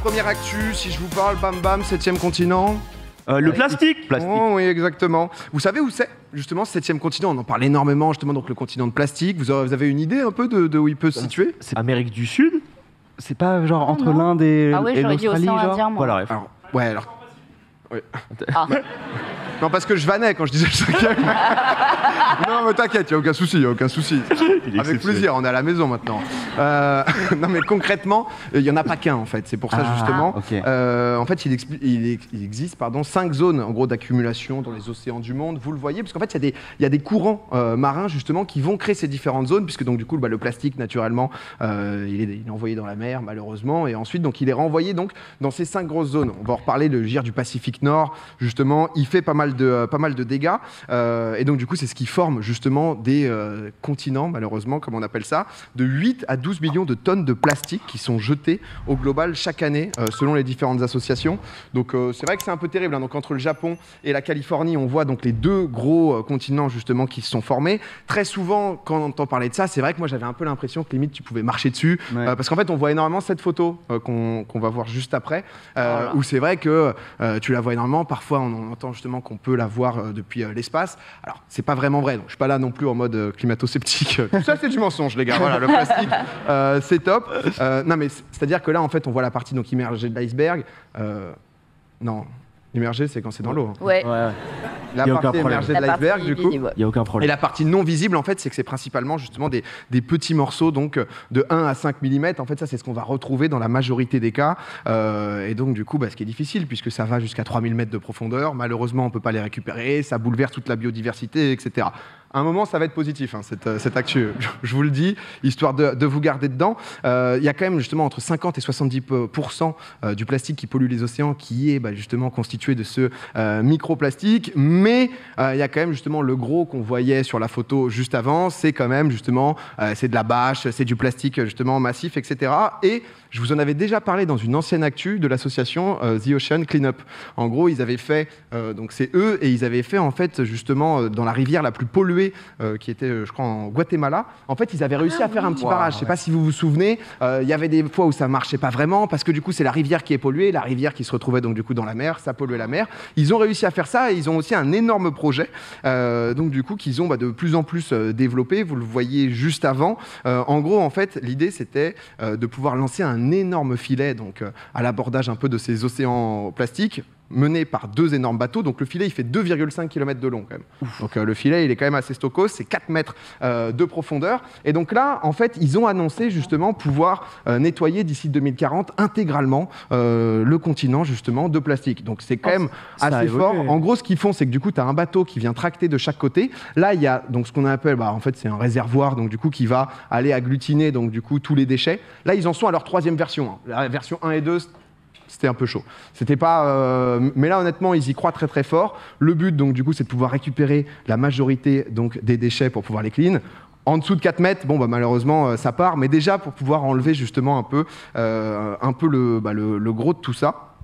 Première actu, si je vous parle, bam bam, 7e continent. Le plastique. Oh, oui, exactement. Vous savez où c'est, justement, ce 7e continent? On en parle énormément, justement, donc le continent de plastique. Vous avez une idée un peu de où il peut se situer? C'est Amérique du Sud. C'est pas genre entre l'Inde et l'Australie, genre moi. Voilà. Alors, ouais, alors... Oui. Ah. Non, parce que je vannais quand je disais le 5e. Non, mais t'inquiète, il n'y a aucun souci, Avec plaisir, on est à la maison maintenant. Non, mais concrètement, il n'y en a pas qu'un, en fait. C'est pour ça, justement. Okay. En fait, il existe 5 zones, en gros, d'accumulation dans les océans du monde. Vous le voyez, parce qu'en fait, il y a des courants marins, justement, qui vont créer ces différentes zones, puisque, donc, du coup, le plastique, naturellement, il est envoyé dans la mer, malheureusement, et ensuite, donc, il est renvoyé, donc, dans ces 5 grosses zones. On va en reparler, le GIR du Pacifique Nord, justement, il fait pas mal de dégâts, et donc, du coup, c'est ce qui forme, justement, des continents, malheureusement, comme on appelle ça, de 8 à 12 millions de tonnes de plastique qui sont jetées au global chaque année, selon les différentes associations. Donc, c'est vrai que c'est un peu terrible, hein. Donc, entre le Japon et la Californie, on voit donc les deux gros continents, justement, qui se sont formés. Très souvent, quand on entend parler de ça, c'est vrai que moi, j'avais un peu l'impression que limite, tu pouvais marcher dessus, parce qu'en fait, on voit énormément cette photo qu'on va voir juste après, où c'est vrai que tu la vois énormément. Parfois, on entend justement qu'on peut la voir depuis l'espace. Alors, c'est pas vraiment vrai. Donc, je suis pas là non plus en mode climato-sceptique. Tout ça, c'est du mensonge, les gars. Voilà, le plastique, c'est top. Non, mais c'est-à-dire que là, en fait, on voit la partie donc immergée de l'iceberg. Non. Immergé, c'est quand c'est dans l'eau. Hein. Ouais. La partie émergée de l'iceberg, du coup. Il n'y a aucun problème. Et la partie non visible, en fait, c'est que c'est principalement justement des petits morceaux, donc de 1 à 5 mm. En fait, ça, c'est ce qu'on va retrouver dans la majorité des cas. Et donc, du coup, ce qui est difficile, puisque ça va jusqu'à 3000 mètres de profondeur. Malheureusement, on ne peut pas les récupérer. Ça bouleverse toute la biodiversité, etc. À un moment, ça va être positif, hein, cette actu. Je vous le dis, histoire de vous garder dedans. Il y a quand même justement entre 50 et 70% du plastique qui pollue les océans qui est justement constitué de ce microplastique. Mais il y a quand même justement le gros qu'on voyait sur la photo juste avant. C'est quand même justement, c'est de la bâche, c'est du plastique justement massif, etc. Et je vous en avais déjà parlé dans une ancienne actu de l'association The Ocean Cleanup. En gros, ils avaient fait, donc c'est eux, et ils avaient fait en fait justement dans la rivière la plus polluée qui était, je crois, en Guatemala. En fait, ils avaient réussi à faire un petit barrage. Je ne sais pas si vous vous souvenez. Il y avait des fois où ça ne marchait pas vraiment parce que du coup, c'est la rivière qui est polluée, la rivière qui se retrouvait donc du coup dans la mer, ça polluait la mer. Ils ont réussi à faire ça et ils ont aussi un énorme projet, donc du coup, qu'ils ont de plus en plus développé. Vous le voyez juste avant. En gros, en fait, l'idée, c'était de pouvoir lancer un énorme filet donc à l'abordage un peu de ces océans plastiques, mené par 2 énormes bateaux. Donc le filet, il fait 2,5 km de long quand même. Ouf. Donc le filet, il est quand même assez stokos, c'est 4 mètres de profondeur. Et donc là, en fait, ils ont annoncé justement pouvoir nettoyer d'ici 2040 intégralement le continent justement de plastique. Donc c'est quand même assez fort. En gros, ce qu'ils font, c'est que du coup, tu as un bateau qui vient tracter de chaque côté. Là, il y a donc ce qu'on appelle, en fait, c'est un réservoir, donc du coup, qui va aller agglutiner donc du coup tous les déchets. Là, ils en sont à leur 3e version. Hein. La version 1 et 2, c'était un peu chaud. C'était pas, mais là honnêtement ils y croient très très fort. Le but donc du coup c'est de pouvoir récupérer la majorité donc des déchets pour pouvoir les clean. En dessous de 4 mètres, malheureusement ça part, mais déjà pour pouvoir enlever justement un peu le gros de tout ça.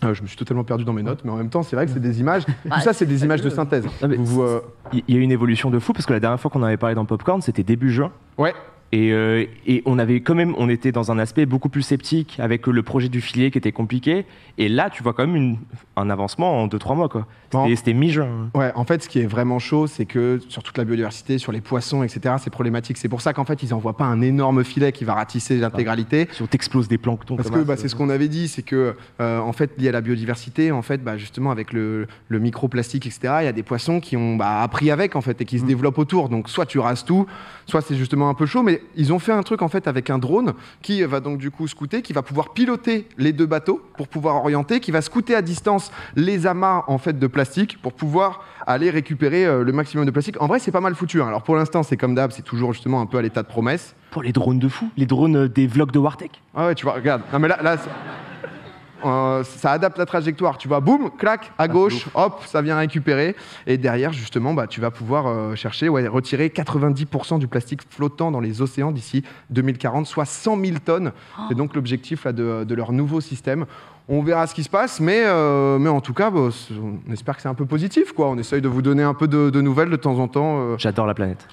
Je me suis totalement perdu dans mes notes, mais en même temps, c'est vrai que c'est des images. Tout ça, c'est des images de synthèse. Il y a une évolution de fou parce que la dernière fois qu'on avait parlé dans Popcorn, c'était début juin. Ouais. Et on avait quand même, on était dans un aspect beaucoup plus sceptique avec le projet du filet qui était compliqué. Et là, tu vois quand même un avancement en 2-3 mois, quoi. C'était mi-juin. Ouais, en fait, ce qui est vraiment chaud, c'est que sur toute la biodiversité, sur les poissons, etc., c'est problématique. C'est pour ça qu'en fait, ils n'envoient pas un énorme filet qui va ratisser l'intégralité. Si on t'explose des planctons. Parce que c'est ce qu'on avait dit, c'est que en fait, lié à la biodiversité, en fait, justement avec le microplastique, etc., il y a des poissons qui ont appris avec, en fait, et qui se développent autour. Donc, soit tu rases tout, soit c'est justement un peu chaud, mais ils ont fait un truc en fait avec un drone qui va donc du coup scouter, qui va pouvoir piloter les 2 bateaux pour pouvoir orienter, qui va scouter à distance les amas en fait de plastique pour pouvoir aller récupérer le maximum de plastique. En vrai, c'est pas mal foutu. Hein. Alors pour l'instant, c'est comme d'hab, c'est toujours justement un peu à l'état de promesse. Pour les drones de fou, les drones des vlogs de Wartech. Ah ouais, tu vois, regarde. Non mais là ça adapte la trajectoire. Tu vois, boum, clac, à gauche, hop, ça vient récupérer. Et derrière, justement, tu vas pouvoir chercher, retirer 90% du plastique flottant dans les océans d'ici 2040, soit 100 000 tonnes. C'est donc l'objectif là, de leur nouveau système. On verra ce qui se passe, mais en tout cas, on espère que c'est un peu positif, quoi. On essaye de vous donner un peu de nouvelles de temps en temps. J'adore la planète.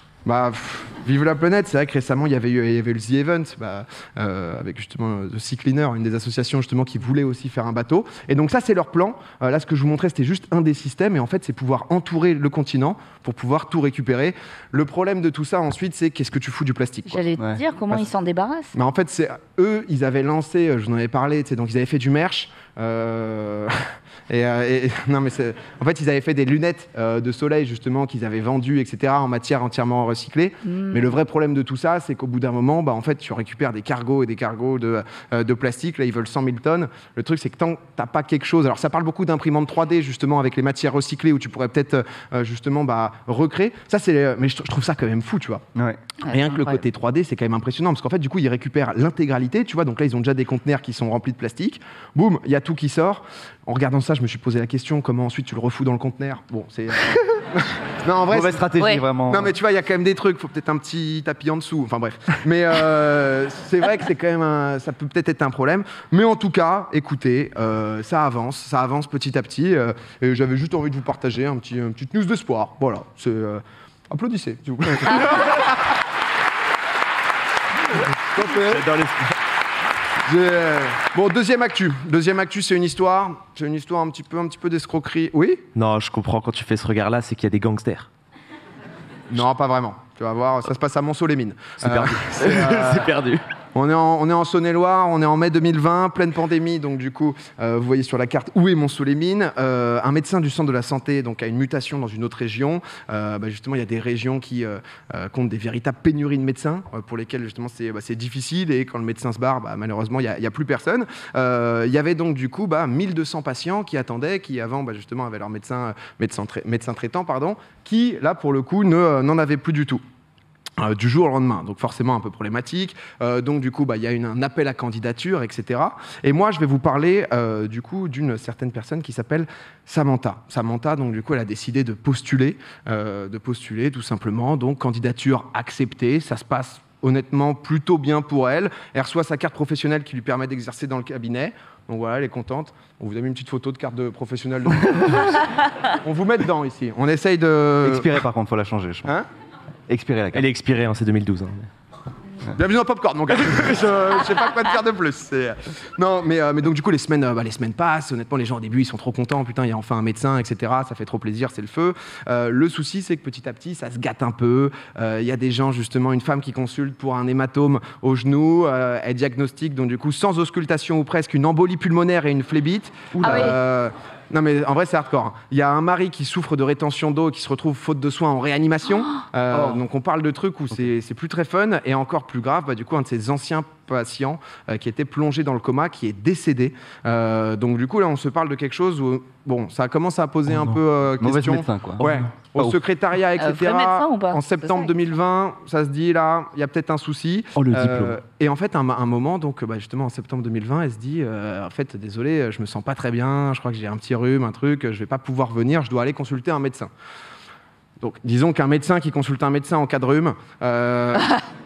Vive la planète, c'est vrai que récemment, il y avait eu le The Event, avec justement The Sea Cleaner, une des associations justement qui voulait aussi faire un bateau. Et donc ça, c'est leur plan. Là, ce que je vous montrais, c'était juste un des systèmes. Et en fait, c'est pouvoir entourer le continent pour pouvoir tout récupérer. Le problème de tout ça, ensuite, c'est qu'est-ce que tu fous du plastique, quoi. J'allais te dire, comment ils s'en débarrassent? Mais en fait, eux, ils avaient lancé, je vous en avais parlé, donc ils avaient fait du merch. Non, mais en fait, ils avaient fait des lunettes de soleil justement qu'ils avaient vendues, etc., en matière entièrement recyclée. Mais le vrai problème de tout ça, c'est qu'au bout d'un moment, en fait, tu récupères des cargos et des cargos de plastique. Là, ils veulent 100 000 tonnes. Le truc, c'est que tant que t'as pas quelque chose. Alors, ça parle beaucoup d'imprimantes 3D justement avec les matières recyclées où tu pourrais peut-être justement recréer. Ça, mais je trouve ça quand même fou, tu vois. Ouais. Rien que le côté 3D, c'est quand même impressionnant parce qu'en fait, du coup, ils récupèrent l'intégralité, tu vois. Donc là, ils ont déjà des conteneurs qui sont remplis de plastique. Boum, il y a tout qui sort. En regardant ça, je me suis posé la question, comment ensuite tu le refous dans le conteneur? Bon, c'est... Non, en vrai, mauvaise stratégie, vraiment. Non, mais tu vois, il y a quand même des trucs. Il faut peut-être un petit tapis en dessous. Enfin, bref. Mais c'est vrai que c'est quand même ça peut peut-être être un problème. Mais en tout cas, écoutez, ça avance petit à petit. Et j'avais juste envie de vous partager une petite news d'espoir. Voilà. Applaudissez, s'il vous plaît. J'adore les... Bon, deuxième actu, c'est une histoire un petit peu d'escroquerie. Oui? Non, je comprends, quand tu fais ce regard-là, c'est qu'il y a des gangsters. Non, pas vraiment. Tu vas voir, ça se passe à Montceau-les-Mines. C'est perdu. C'est perdu. On est en Saône-et-Loire, on est en mai 2020, pleine pandémie, donc du coup, vous voyez sur la carte où est Montceau-les-Mines. Un médecin du centre de la santé donc, a une mutation dans une autre région. Justement, il y a des régions qui comptent des véritables pénuries de médecins, pour lesquelles justement c'est difficile, et quand le médecin se barre, malheureusement, il n'y a plus personne. Il y avait donc du coup 1200 patients qui attendaient, qui avant justement avaient leur médecin traitant, qui là pour le coup n'en avaient plus du tout. Du jour au lendemain, donc forcément un peu problématique. Donc du coup, il y a un appel à candidature, etc. Et moi, je vais vous parler du coup d'une certaine personne qui s'appelle Samantha. Samantha, donc du coup, elle a décidé de postuler tout simplement. Donc candidature acceptée, ça se passe honnêtement plutôt bien pour elle. Elle reçoit sa carte professionnelle qui lui permet d'exercer dans le cabinet. Donc voilà, elle est contente. On vous a mis une petite photo de carte de professionnelle. On vous met dedans ici. On essaye de... Expirée par contre, faut la changer, je pense. Hein? Expirée, la carte. Elle est expirée, c'est 2012. Bienvenue dans Popcorn, mon gars. Je sais pas quoi te faire de plus. Non, mais donc du coup les semaines passent. Honnêtement, les gens au début ils sont trop contents. Putain, il y a enfin un médecin, etc. Ça fait trop plaisir, c'est le feu. Le souci, c'est que petit à petit, ça se gâte un peu. Il y a des gens justement, une femme qui consulte pour un hématome au genou. Elle diagnostique donc du coup sans auscultation ou presque une embolie pulmonaire et une phlébite. Non mais en vrai c'est hardcore. Il y a un mari qui souffre de rétention d'eau et qui se retrouve faute de soins en réanimation. Donc on parle de trucs où c'est plus très fun. Et encore plus grave, du coup un de ses anciens patients qui était plongé dans le coma, qui est décédé. Donc du coup là on se parle de quelque chose où ça commence à poser un peu question. Médecin, quoi. Ouais. Au secrétariat, etc. Vrai médecin ou pas? En septembre 2020, ça se dit là, il y a peut-être un souci. Le diplôme. Et en fait, un moment, donc justement en septembre 2020, elle se dit en fait, désolé, je me sens pas très bien, je crois que j'ai un petit rhume, un truc, je vais pas pouvoir venir, je dois aller consulter un médecin. Donc, disons qu'un médecin qui consulte un médecin en cas de rhume,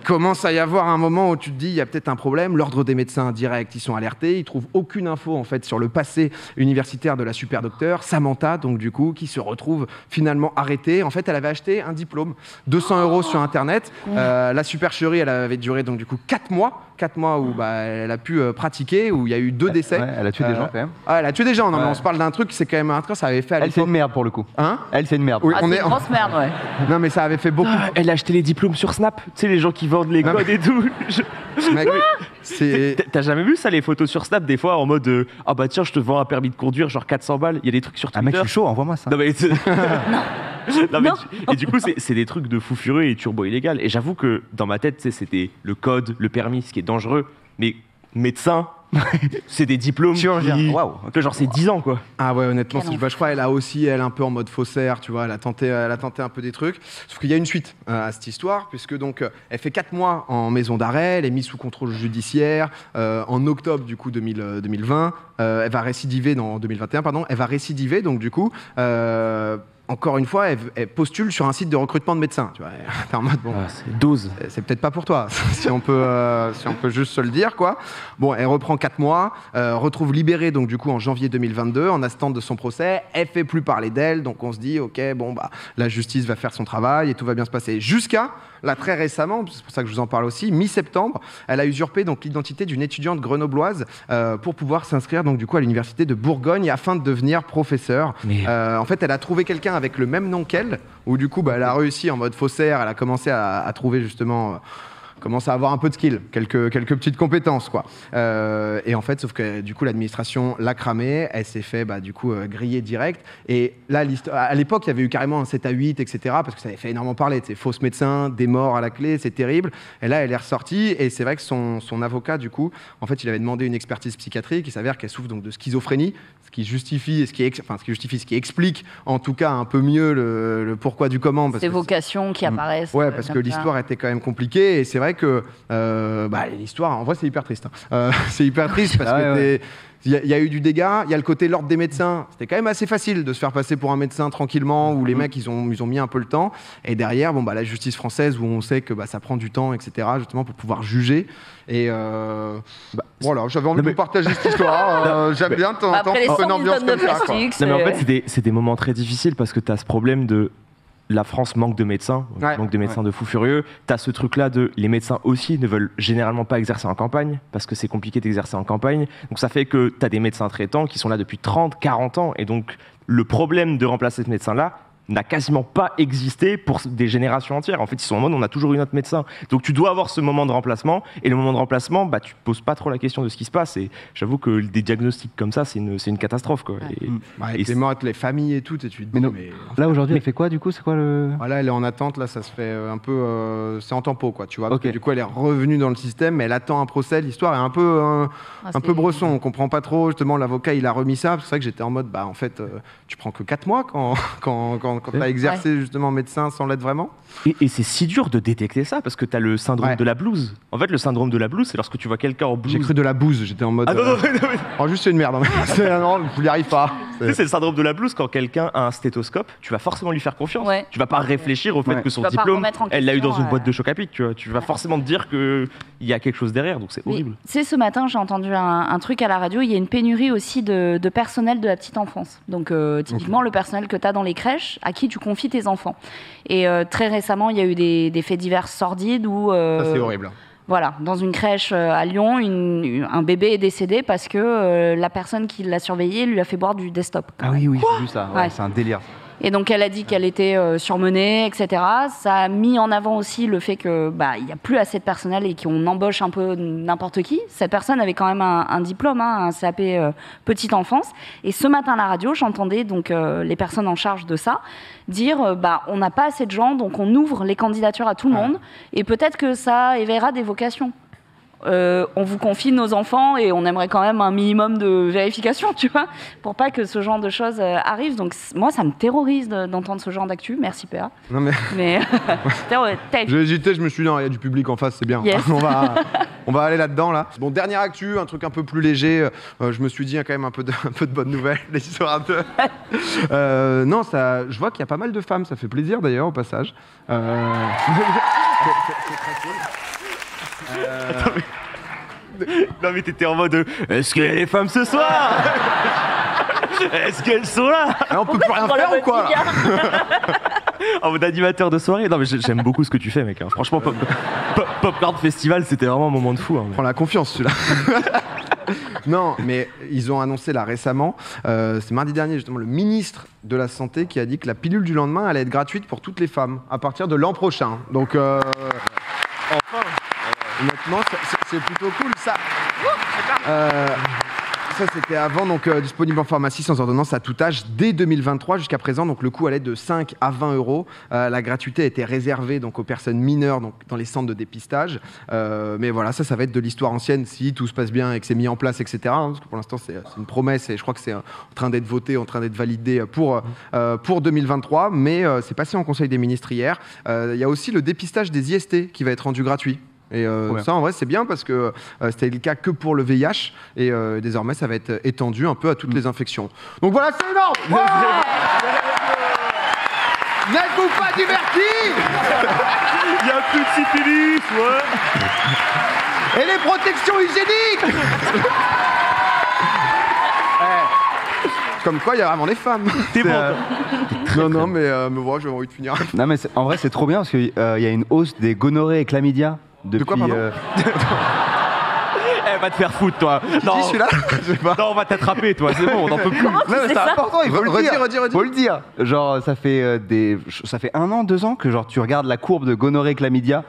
commence à y avoir un moment où tu te dis, il y a peut-être un problème. L'ordre des médecins direct, ils sont alertés, ils trouvent aucune info en fait sur le passé universitaire de la super docteure Samantha, donc du coup, qui se retrouve finalement arrêtée. En fait, elle avait acheté un diplôme, 200 € sur Internet. La supercherie, elle avait duré donc du coup 4 mois où elle a pu pratiquer, où il y a eu 2 décès. Ouais, elle a tué des gens quand même. Ah, elle a tué des gens. Non, mais on se parle d'un truc, c'est quand même un truc, ça avait fait à l'époque. Elle, c'est une merde pour le coup. Hein? Elle, c'est une merde. Oui, c'est une grosse merde, ouais. Non, mais ça avait fait beaucoup. Elle a acheté les diplômes sur Snap. Tu sais, les gens qui vendent les codes et tout. Mec, T'as jamais vu ça, les photos sur Snap, des fois, en mode ah bah tiens, je te vends un permis de conduire, genre 400 balles. Il y a des trucs sur Twitter. Mec, je suis chaud, envoie-moi ça. Non, mais et du coup, c'est des trucs de fou furieux et turbo illégal. Et j'avoue que dans ma tête, c'était le code, le permis, ce qui est dangereux. Mais médecin, c'est des diplômes. Chirurgien. Waouh. Genre, c'est 10 ans, quoi. Ah ouais, honnêtement, je crois elle a aussi, elle, un peu en mode faussaire, tu vois, elle a tenté un peu des trucs. Sauf qu'il y a une suite à cette histoire, puisque donc, elle fait 4 mois en maison d'arrêt, elle est mise sous contrôle judiciaire. En octobre, du coup, 2020, elle va récidiver, en 2021, pardon, elle va récidiver, donc du coup... encore une fois, elle postule sur un site de recrutement de médecins. Tu vois, t'es en mode, c'est 12. C'est peut-être pas pour toi, si on peut juste se le dire, quoi. Bon, elle reprend 4 mois, retrouve libérée donc du coup en janvier 2022, en attente de son procès. Elle fait plus parler d'elle, donc on se dit, ok, la justice va faire son travail et tout va bien se passer. Jusqu'à là très récemment, c'est pour ça que je vous en parle aussi, mi-septembre, elle a usurpé donc l'identité d'une étudiante grenobloise pour pouvoir s'inscrire donc du coup à l'université de Bourgogne afin de devenir professeure. En fait, elle a trouvé quelqu'un avec le même nom qu'elle, où du coup, elle a réussi en mode faussaire, elle a commencé à trouver justement... commence à avoir un peu de skill, quelques petites compétences, quoi. Et en fait, sauf que du coup, l'administration l'a cramé, elle s'est fait du coup griller direct. Et là, à l'époque, il y avait eu carrément un 7 à 8, etc., parce que ça avait fait énormément parler. Fausses médecins, des morts à la clé, c'est terrible. Et là, elle est ressortie, et c'est vrai que son avocat, du coup, en fait, il avait demandé une expertise psychiatrique. Il s'avère qu'elle souffre donc de schizophrénie, ce qui justifie, ce qui explique en tout cas un peu mieux le pourquoi du comment. Ces vocations qui apparaissent. Ouais, parce que l'histoire était quand même compliquée, et c'est vrai que l'histoire, en vrai, c'est hyper triste. C'est hyper triste parce que il y a eu du dégât. Il y a le côté l'ordre des médecins. C'était quand même assez facile de se faire passer pour un médecin tranquillement, où les mecs ils ont mis un peu le temps. Et derrière, la justice française, où on sait que ça prend du temps, etc., justement pour pouvoir juger. Et voilà, j'avais envie de vous partager cette histoire. J'aime bien de temps en temps une ambiance comme ça. Non, mais en fait, c'est des moments très difficiles parce que tu as ce problème de la France manque de médecins, manque de médecins de fous furieux. Tu as ce truc-là de les médecins aussi ne veulent généralement pas exercer en campagne parce que c'est compliqué d'exercer en campagne. Donc ça fait que tu as des médecins traitants qui sont là depuis 30, 40 ans. Et donc le problème de remplacer ce médecin-là n'a quasiment pas existé pour des générations entières. En fait, ils sont en mode, on a toujours eu notre médecin. Donc tu dois avoir ce moment de remplacement. Et le moment de remplacement, tu te poses pas trop la question de ce qui se passe. Et j'avoue que des diagnostics comme ça, c'est une catastrophe, quoi. Avec les morts, avec les familles et tout. Là, aujourd'hui, elle fait quoi, du coup? C'est quoi le... Là, elle est en attente. Là, ça se fait un peu... c'est en tempo, quoi. Tu vois, parce que, du coup, elle est revenue dans le système, mais elle attend un procès. L'histoire est un peu bresson. On comprend pas trop. Justement, l'avocat, il a remis ça. C'est vrai que j'étais en mode, en fait, tu prends que 4 mois quand tu as exercé justement médecin sans l'être vraiment. Et c'est si dur de détecter ça parce que tu as le syndrome de la blouse. En fait, le syndrome de la blouse, c'est lorsque tu vois quelqu'un en blouse. J'ai cru de la bouse, j'étais en mode. Non. Juste c'est une merde. Non, vous n'y arrivez pas. C'est le syndrome de la blouse. Quand quelqu'un a un stéthoscope, tu vas forcément lui faire confiance. Tu vas pas réfléchir au fait que son diplôme, elle l'a eu dans une boîte de choc à pic. Tu vas forcément te dire qu'il y a quelque chose derrière, donc c'est horrible. Tu sais, ce matin, j'ai entendu un truc à la radio. Il y a une pénurie aussi de personnel de la petite enfance. Donc, typiquement, le personnel que tu as dans les crèches, à qui tu confies tes enfants. Et très récemment, il y a eu des faits divers sordides où... ça, c'est horrible. Voilà, dans une crèche à Lyon, un bébé est décédé parce que la personne qui l'a surveillé lui a fait boire du desktop. Ah oui, j'ai vu ça. C'est un délire. Et donc elle a dit qu'elle était surmenée, etc. Ça a mis en avant aussi le fait que il n'y a plus assez de personnel et qu'on embauche un peu n'importe qui. Cette personne avait quand même un diplôme, un CAP petite enfance. Et ce matin à la radio, j'entendais donc les personnes en charge de ça dire on n'a pas assez de gens, donc on ouvre les candidatures à tout le monde. Et peut-être que ça éveillera des vocations. On vous confie nos enfants et on aimerait quand même un minimum de vérification, tu vois, pour pas que ce genre de choses arrivent. Donc moi, ça me terrorise d'entendre ce genre d'actu. Merci PA. Non mais j'ai hésité, je me suis dit non, il y a du public en face, c'est bien. Yes. on va aller là-dedans là. Bon, dernière actu, un truc un peu plus léger. Je me suis dit quand même un peu de bonnes nouvelles, l'histoire de. Non, je vois qu'il y a pas mal de femmes, ça fait plaisir d'ailleurs au passage. C'est très cool. Non mais t'étais en mode est-ce qu'il y a des femmes ce soir? Est-ce qu'elles sont là? On peut plus rien faire ou quoi? En mode animateur de soirée. Non mais j'aime beaucoup ce que tu fais, mec. Franchement, Popcorn Festival, c'était vraiment un moment de fou. Prends la confiance, celui-là. Non, mais ils ont annoncé là récemment, c'est mardi dernier justement, le ministre de la Santé qui a dit que la pilule du lendemain allait être gratuite pour toutes les femmes à partir de l'an prochain. Donc, enfin. Honnêtement, c'est plutôt cool ça. Ça c'était avant, donc disponible en pharmacie sans ordonnance à tout âge dès 2023 jusqu'à présent. Donc le coût allait de 5 à 20 €. La gratuité a été réservée donc aux personnes mineures donc dans les centres de dépistage. Mais voilà, ça va être de l'histoire ancienne si tout se passe bien et que c'est mis en place, etc. Parce que pour l'instant c'est une promesse et je crois que c'est en train d'être voté, en train d'être validé pour 2023. Mais c'est passé en Conseil des ministres hier. Il y a aussi le dépistage des IST qui va être rendu gratuit. Et ça en vrai c'est bien parce que c'était le cas que pour le VIH et désormais ça va être étendu un peu à toutes les infections. Donc voilà, c'est énorme. N'êtes-vous pas divertis? Il y a plus de syphilis, Et les protections hygiéniques. Comme quoi, il y a vraiment les femmes. T'es bon. Non, mais voilà, j'ai envie de finir. Non, mais en vrai, c'est trop bien parce qu'il y a une hausse des gonorrhées et chlamydia depuis. De quoi, pardon Elle va te faire foutre, toi. Non, celui-là je sais pas. Non, on va t'attraper, toi. C'est bon, on n'en peut plus. Non, mais c'est important, il faut le dire. Redis. Faut le dire. Genre, ça fait 1 an, 2 ans que genre tu regardes la courbe de gonorrhée et chlamydia.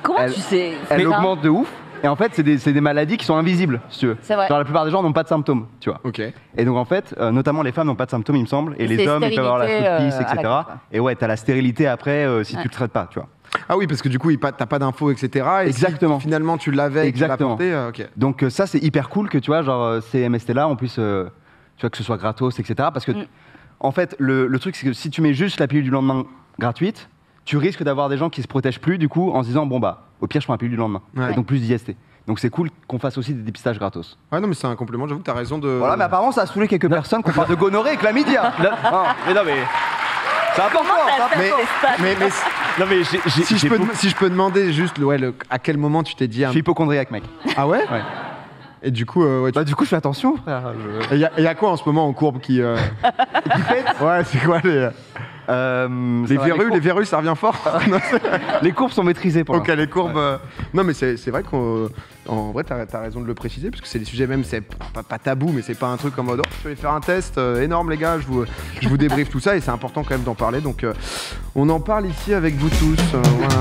Comment tu sais? Elle augmente de ouf. Et en fait, c'est des maladies qui sont invisibles, si tu veux. C'est vrai. Genre, la plupart des gens n'ont pas de symptômes, tu vois. Ok. Et donc, en fait, notamment les femmes n'ont pas de symptômes, il me semble. Et les hommes, ils peuvent avoir la chaude-pisse, etc. Et ouais, t'as la stérilité après si tu le traites pas, tu vois. Ah oui, parce que du coup, t'as pas d'infos, etc. Et Exactement. Si finalement, tu l'avais et que tu l'as Exactement. porté, ok. Donc, ça, c'est hyper cool que, tu vois, genre, ces MST-là, on puisse, tu vois, que ce soit gratos, etc. Parce que, en fait, le truc, c'est que si tu mets juste la pilule du lendemain gratuite, tu risques d'avoir des gens qui se protègent plus, du coup, en se disant, bon, bah, au pire, je prends la pilule du lendemain. Ouais. Et donc, plus d'IST. Donc, c'est cool qu'on fasse aussi des dépistages gratos. Ouais, non, mais c'est un compliment, j'avoue que t'as raison de. Voilà, mais apparemment, ça a saoulé quelques personnes qu'on parle de gonorrhée et chlamydia. Mais non, mais. C'est important, Non, mais Si je peux demander juste à quel moment tu t'es dit. Je suis hypochondriaque, mec. Ah ouais? Ouais. Et du coup, Bah, du coup, je fais attention, frère. Il y a quoi en ce moment en courbe qui pète. Ouais, c'est quoi les les verrues, ça revient fort. Les courbes sont maîtrisées pour Ok, les courbes. Non, mais c'est vrai qu'en vrai, t'as raison de le préciser, parce que c'est des sujets même, c'est pas tabou, mais c'est pas un truc en mode je vais faire un test énorme, les gars, je vous débriefe tout ça, et c'est important quand même d'en parler. Donc, on en parle ici avec vous tous. Voilà.